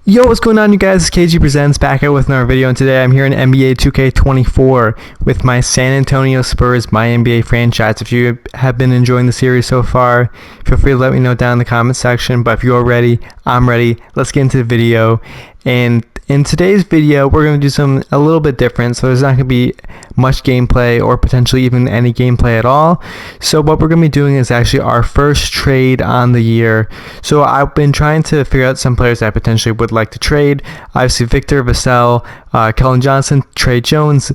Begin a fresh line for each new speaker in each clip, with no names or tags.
Yo, what's going on, you guys? It's KG Presents back out with another video, and today I'm here in NBA 2K24 with my San Antonio Spurs MyNBA franchise. If you have been enjoying the series so far, feel free to let me know down in the comment section. But if you're ready, I'm ready. Let's get into the video. And in today's video, we're going to do something a little bit different. So there's not going to be much gameplay or potentially even any gameplay at all. So what we're going to be doing is actually our first trade on the year. So I've been trying to figure out some players that I potentially would like to trade. Obviously, Victor, Vassell, Kellen Johnson, Trey Jones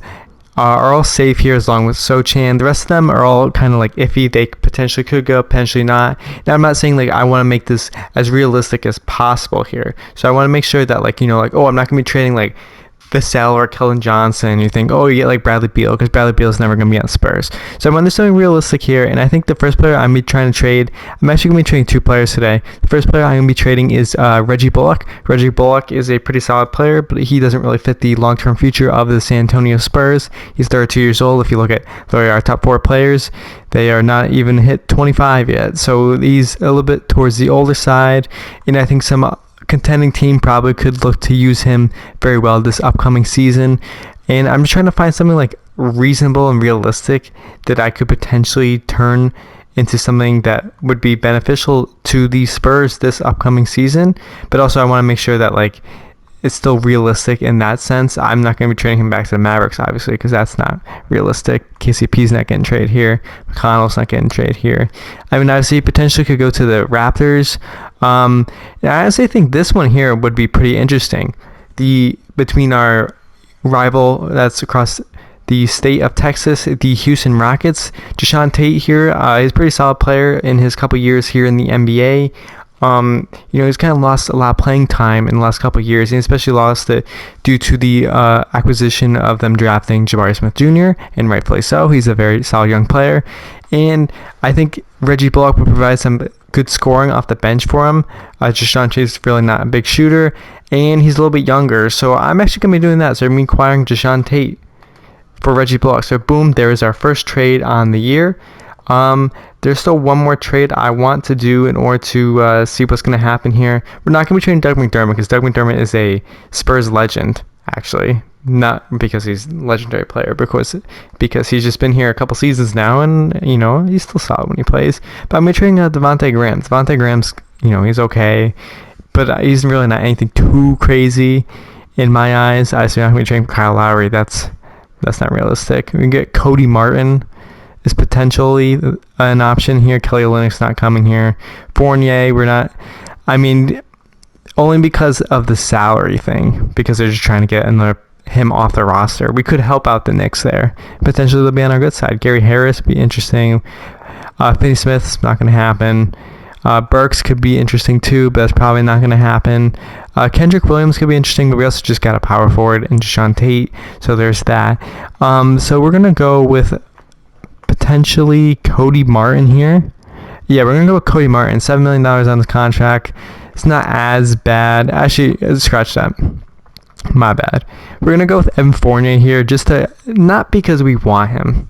are all safe here, as long with Sochan. The rest of them are all kind of like iffy. They potentially could go, potentially not. Now, I'm not saying like I want to make this as realistic as possible here. So I want to make sure that oh, I'm not going to be trading like Vassell or Kellen Johnson. You think, oh, you get like Bradley Beal, because Bradley Beal is never going to be on Spurs. So I want to do something realistic here, and I think the first player I'm going to be trying to trade, I'm actually going to be trading two players today. The first player I'm going to be trading is Reggie Bullock. Reggie Bullock is a pretty solid player, but he doesn't really fit the long-term future of the San Antonio Spurs. He's 32 years old. If you look at our top four players, they are not even hit 25 yet. So he's a little bit towards the older side, and I think some contending team probably could look to use him very well this upcoming season. And I'm just trying to find something like reasonable and realistic that I could potentially turn into something that would be beneficial to the Spurs this upcoming season. But also I want to make sure that like it's still realistic in that sense. I'm not going to be trading him back to the Mavericks, obviously, because that's not realistic. KCP's not getting traded here. McConnell's not getting traded here. I mean, obviously, potentially could go to the Raptors. I honestly think this one here would be pretty interesting. Between our rival that's across the state of Texas, the Houston Rockets, Jae'Sean Tate here. He's a pretty solid player in his couple years here in the NBA. He's kind of lost a lot of playing time in the last couple of years, and especially lost it due to the acquisition of them drafting Jabari Smith Jr., and rightfully so. He's a very solid young player, and I think Reggie Bullock would provide some good scoring off the bench for him. Jae'Sean Tate's really not a big shooter, and he's a little bit younger, so I'm actually going to be doing that. So I'm acquiring Jae'Sean Tate for Reggie Bullock. So boom, there is our first trade on the year. There's still one more trade I want to do in order to see what's going to happen here. We're not going to be trading Doug McDermott, because Doug McDermott is a Spurs legend, actually. Not because he's a legendary player, because he's just been here a couple seasons now, and, he's still solid when he plays. But I'm going to be trading Devontae Graham. Devontae Graham's, he's okay, but he's really not anything too crazy in my eyes. Obviously, I'm not going to be trading Kyle Lowry. That's not realistic. We can get Cody Martin is potentially an option here. Kelly Olynyk's not coming here. Fournier, we're not. I mean, only because of the salary thing, because they're just trying to get him off the roster. We could help out the Knicks there. Potentially they'll be on our good side. Gary Harris would be interesting. Finney Smith's not going to happen. Burks could be interesting too, but that's probably not going to happen. Kendrick Williams could be interesting, but we also just got a power forward in Jae'Sean Tate, so there's that. So we're going to go with potentially Cody Martin here. Yeah, we're going to go with Cody Martin. $7 million on this contract. It's not as bad. Actually, scratch that. My bad. We're going to go with Evan Fournier here, not because we want him.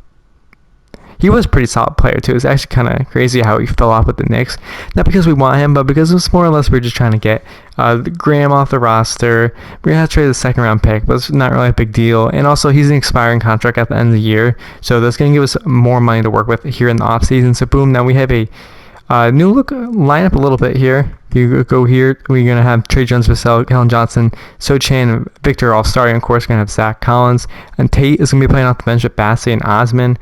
He was a pretty solid player, too. It's actually kind of crazy how he fell off with the Knicks. Not because we want him, but because it's more or less we're just trying to get Graham off the roster. We're going to have to trade the second-round pick, but it's not really a big deal. And also, he's an expiring contract at the end of the year, so that's going to give us more money to work with here in the offseason. So, boom, now we have a new look lineup a little bit here. If you go here, we're going to have Trey Jones, Vassell, Kellen Johnson, Sochan, and Victor all starting. Of course, we're going to have Zach Collins. And Tate is going to be playing off the bench with Bassey and Osman.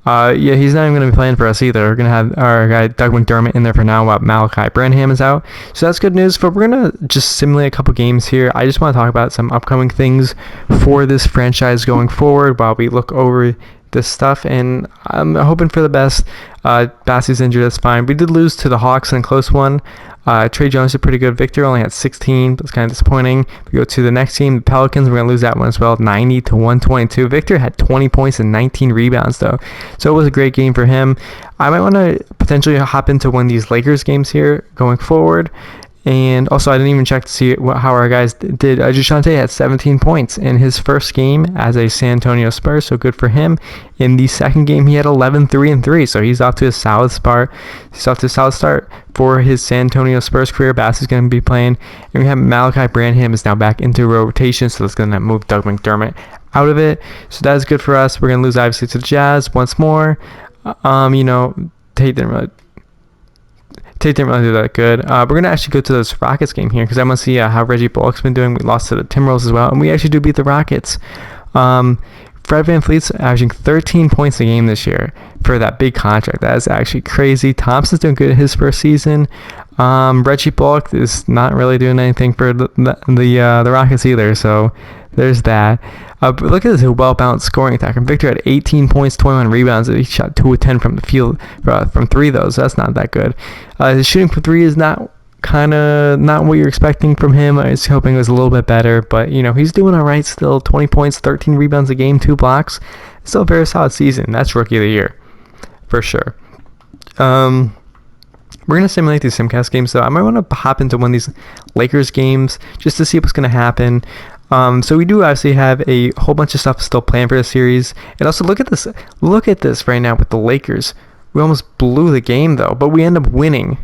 He's not even going to be playing for us either. We're going to have our guy Doug McDermott in there for now while Malachi Branham is out. So that's good news. But we're going to just simulate a couple games here. I just want to talk about some upcoming things for this franchise going forward while we look over this stuff, and I'm hoping for the best. Bassey's injured, that's fine. We did lose to the Hawks in a close one. Trey Jones is pretty good. Victor only had 16, but it's kind of disappointing. We go to the next team, the Pelicans. We're going to lose that one as well, 90-122. Victor had 20 points and 19 rebounds, though, so it was a great game for him. I might want to potentially hop into one of these Lakers games here going forward, And also, I didn't even check to see how our guys did. Jashante had 17 points in his first game as a San Antonio Spurs, so good for him. In the second game, he had 11, 3, and 3, so he's off to a solid start. He's off to a solid start for his San Antonio Spurs career. Bass is going to be playing. And we have Malachi Branham is now back into rotation, so that's going to move Doug McDermott out of it. So that is good for us. We're going to lose, obviously, to the Jazz once more. Tate didn't really do that good. We're going to actually go to this Rockets game here because I want to see how Reggie Bullock's been doing. We lost to the Timberwolves as well, and we actually do beat the Rockets. Fred VanVleet's averaging 13 points a game this year for that big contract. That is actually crazy. Thompson's doing good in his first season. Reggie Bullock is not really doing anything for the Rockets either, so there's that. But look at this well-balanced scoring attack. And Victor had 18 points, 21 rebounds. He shot 2 of 10 from the field, from 3 though, so that's not that good. His shooting from 3 is not what you're expecting from him. I was hoping it was a little bit better, but he's doing all right still. 20 points, 13 rebounds a game, 2 blocks. Still a very solid season. That's rookie of the year for sure. We're going to simulate these Simcast games, though. I might want to hop into one of these Lakers games just to see what's going to happen. So we do obviously have a whole bunch of stuff still planned for the series. And also look at this. Look at this right now with the Lakers. We almost blew the game, though, but we end up winning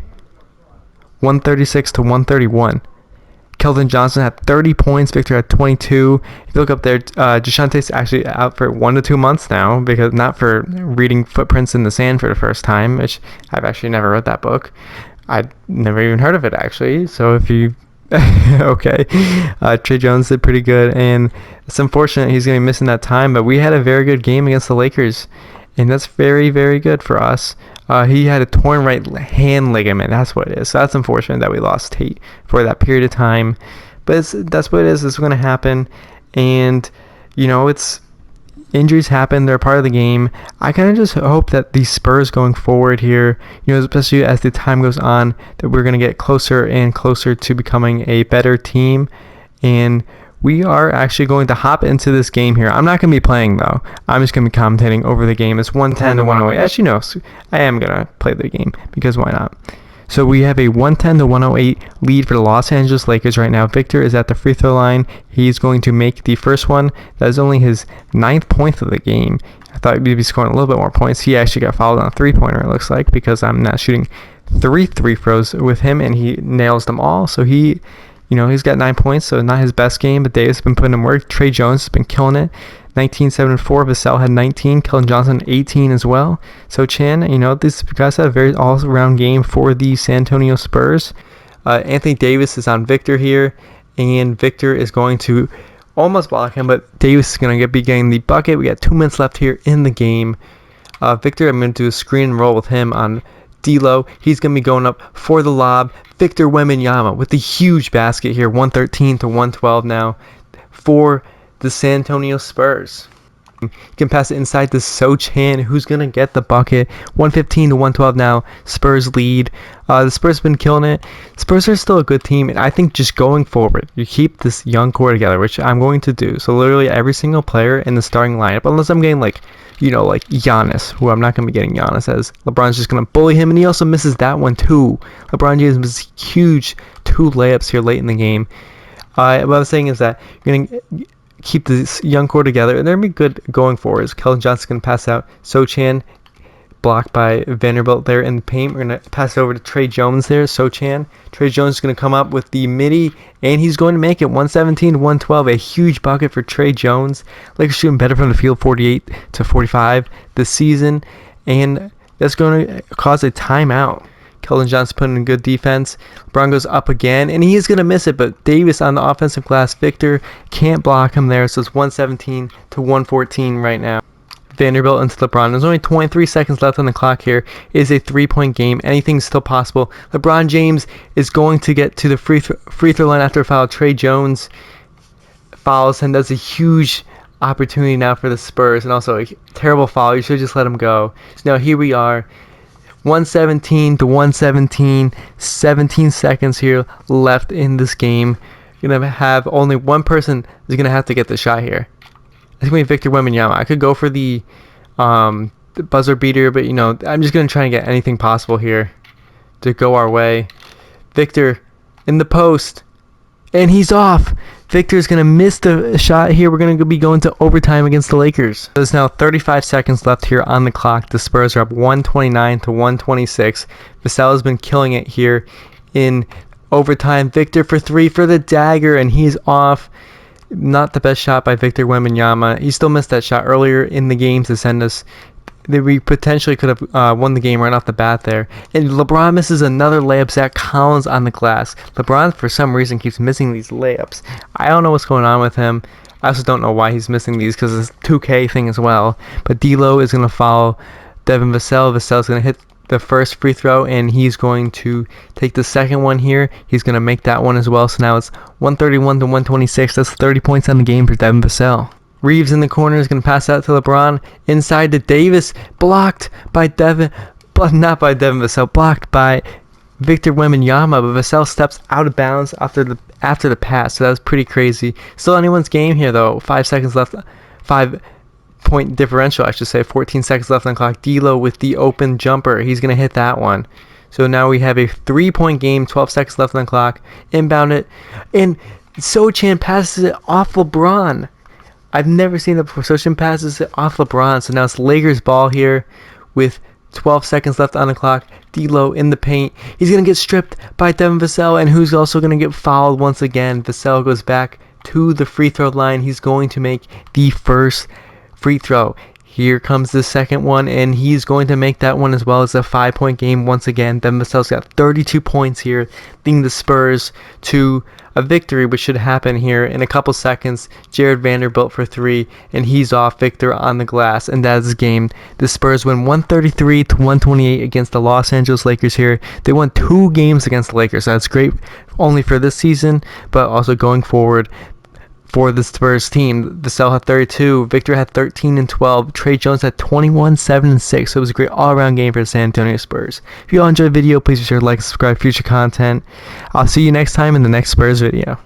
136 to 131. Keldon Johnson had 30 points. Victor had 22. If you look up there, Jashante's actually out for 1 to 2 months now, because not for reading Footprints in the Sand for the first time, which I've actually never read that book. I'd never even heard of it, actually. So if you... okay. Trey Jones did pretty good, and it's unfortunate he's going to be missing that time, but we had a very good game against the Lakers, and that's very, very good for us. He had a torn right hand ligament. That's what it is. So that's unfortunate that we lost Tate for that period of time. But that's what it is. It's going to happen. And, it's injuries happen. They're part of the game. I kind of just hope that the Spurs going forward here, especially as the time goes on, that we're going to get closer and closer to becoming a better team. And we are actually going to hop into this game here. I'm not going to be playing, though. I'm just going to be commentating over the game. It's 110 to 108. Actually, no. I am going to play the game because why not? So we have a 110 to 108 lead for the Los Angeles Lakers right now. Victor is at the free throw line. He's going to make the first one. That is only his 9th point of the game. I thought he'd be scoring a little bit more points. He actually got fouled on a 3-pointer, it looks like, because I'm not shooting 3 free throws with him, and he nails them all. So he's got 9 points, so not his best game, but Davis has been putting in work. Trey Jones has been killing it. 19, 7, and 4. Vassell had 19. Keldon Johnson, 18 as well. So Chan, these guys had a very all-around game for the San Antonio Spurs. Anthony Davis is on Victor here, and Victor is going to almost block him, but Davis is going to be getting the bucket. We got 2 minutes left here in the game. Victor, I'm going to do a screen and roll with him on D-Lo. He's going to be going up for the lob. Victor Wembanyama with the huge basket here, 113 to 112 now for the San Antonio Spurs. You can pass it inside to Sochan, who's going to get the bucket. 115 to 112 now. Spurs lead. The Spurs have been killing it. Spurs are still a good team, and I think just going forward, you keep this young core together, which I'm going to do. So literally every single player in the starting lineup, unless I'm getting like Giannis, who I'm not going to be getting Giannis, as LeBron's just going to bully him, and he also misses that one too. LeBron James misses huge 2 layups here late in the game. What I was saying is that you're going to keep this young core together, and they're going to be good going forward. Keldon Johnson going to pass out. Sochan blocked by Vanderbilt there in the paint. We're going to pass it over to Trey Jones there. Sochan. Trey Jones is going to come up with the midi, and he's going to make it 117 to 112. A huge bucket for Trey Jones. Lakers shooting better from the field, 48 to 45 this season, and that's going to cause a timeout. Keldon Johnson putting in good defense. LeBron goes up again, and he is going to miss it, but Davis on the offensive glass. Victor can't block him there, so it's 117 to 114 right now. Vanderbilt into LeBron. There's only 23 seconds left on the clock here. It is a 3-point game. Anything's still possible. LeBron James is going to get to the free throw line after a foul. Trey Jones fouls, and that's a huge opportunity now for the Spurs, and also a terrible foul. You should just let him go. So now here we are. 117 to 117, 17 seconds here left in this game. You're going to have only one person is going to have to get the shot here. It's going to be Victor Wembanyama. I could go for the buzzer beater, but, I'm just going to try and get anything possible here to go our way. Victor in the post, and he's off. Victor's going to miss the shot here. We're going to be going to overtime against the Lakers. There's now 35 seconds left here on the clock. The Spurs are up 129 to 126. Vassell has been killing it here in overtime. Victor for three for the dagger, and he's off. Not the best shot by Victor Wembanyama. He still missed that shot earlier in the game to send us. We potentially could have won the game right off the bat there. And LeBron misses another layup. Zach Collins on the glass. LeBron, for some reason, keeps missing these layups. I don't know what's going on with him. I also don't know why he's missing these, because it's a 2K thing as well. But D'Lo is going to follow Devin Vassell. Vassell's going to hit the first free throw, and he's going to take the second one here. He's going to make that one as well. So now it's 131 to 126. That's 30 points on the game for Devin Vassell. Reeves in the corner is going to pass out to LeBron. Inside to Davis. Blocked by Devin. But not by Devin Vassell. Blocked by Victor Wembanyama. But Vassell steps out of bounds after the pass. So that was pretty crazy. Still anyone's game here, though. 5 seconds left. 5-point differential, I should say. 14 seconds left on the clock. D'Lo with the open jumper. He's going to hit that one. So now we have a 3-point game. 12 seconds left on the clock. Inbound it. And Sochan passes it off LeBron. I've never seen that before. Sochan passes it off LeBron. So now it's Lakers ball here with 12 seconds left on the clock. D'Lo in the paint. He's going to get stripped by Devin Vassell, and who's also going to get fouled once again. Vassell goes back to the free throw line. He's going to make the first free throw. Here comes the second one, and he's going to make that one as well. As a 5-point game once again. Devin Vassell's got 32 points here, leading the Spurs to a victory, which should happen here in a couple seconds. Jared Vanderbilt for three, and he's off. Victor on the glass, and that is the game. The Spurs win 133 to 128 against the Los Angeles Lakers here. They won 2 games against the Lakers. So that's great, only for this season, but also going forward. For the Spurs team, Vassell had 32, Victor had 13 and 12, Trey Jones had 21, 7 and 6. So it was a great all-around game for the San Antonio Spurs. If you all enjoyed the video, please be sure to like and subscribe for future content. I'll see you next time in the next Spurs video.